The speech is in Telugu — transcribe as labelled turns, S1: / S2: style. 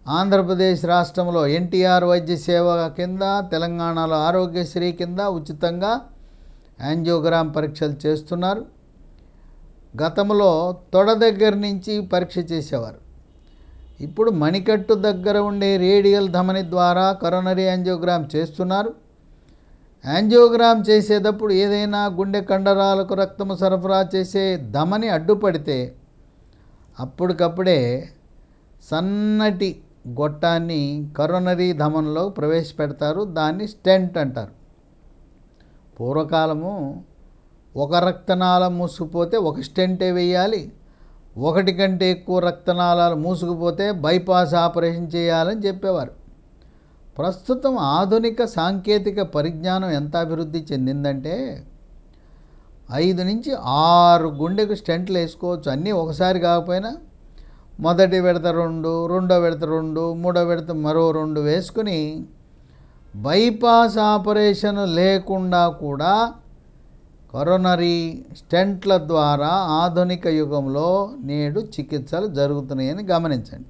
S1: ఆంధ్రప్రదేశ్ రాష్ట్రంలో ఎన్టీఆర్ వైద్య సేవ కింద, తెలంగాణలో ఆరోగ్యశ్రీ కింద ఉచితంగా యాంజియోగ్రామ్ పరీక్షలు చేస్తున్నారు. గతంలో తొడ దగ్గర నుంచి పరీక్ష చేసేవారు. ఇప్పుడు మణికట్టు దగ్గర ఉండే రేడియల్ ధమని ద్వారా కరోనరీ యాంజియోగ్రామ్ చేస్తున్నారు. యాంజియోగ్రామ్ చేసేటప్పుడు ఏదైనా గుండె కండరాలకు రక్తము సరఫరా చేసే ధమని అడ్డుపడితే అప్పటికప్పుడే సన్నటి గొట్టాన్ని కరోనరీ ధమనిలో ప్రవేశపెడతారు. దాన్ని స్టెంట్ అంటారు. పూర్వకాలము ఒక రక్తనాళం మూసుకుపోతే ఒక స్టెంటే వేయాలి, ఒకటి కంటే ఎక్కువ రక్తనాళాలు మూసుకుపోతే బైపాస్ ఆపరేషన్ చేయాలని చెప్పేవారు. ప్రస్తుతం ఆధునిక సాంకేతిక పరిజ్ఞానం ఎంత అభివృద్ధి చెందిందంటే 5 నుంచి 6 గుండెకు స్టెంట్లు వేసుకోవచ్చు. అన్నీ ఒకసారి కాకపోయినా మొదటి విడత 2, రెండో విడత 2, మూడో విడత మరో 2 వేసుకుని బైపాస్ ఆపరేషన్ లేకుండా కూడా కరోనరీ స్టెంట్ల ద్వారా ఆధునిక యుగంలో నేడు చికిత్సలు జరుగుతున్నాయని గమనించండి.